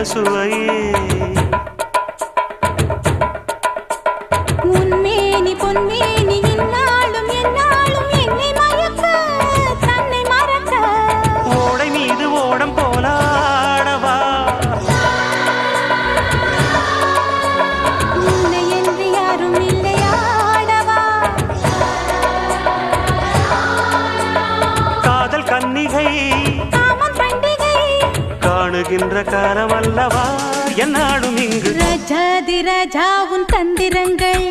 சுவையே உன்மேனி பொன்மேனி இந்நாளும் எந்நாளும் என்னை மயக்க தன்னை மறக்க ஓடை மீது ஓடம் போலாடவா உன்னை என்று யாரும் இல்லையாடவா காதல் கன்னிகை காமம் பண்டிகை காணுகின்ற காலமல்லவா என்னாடும் இங்கு ராஜாதி ராஜா உன் தந்திரங்கள்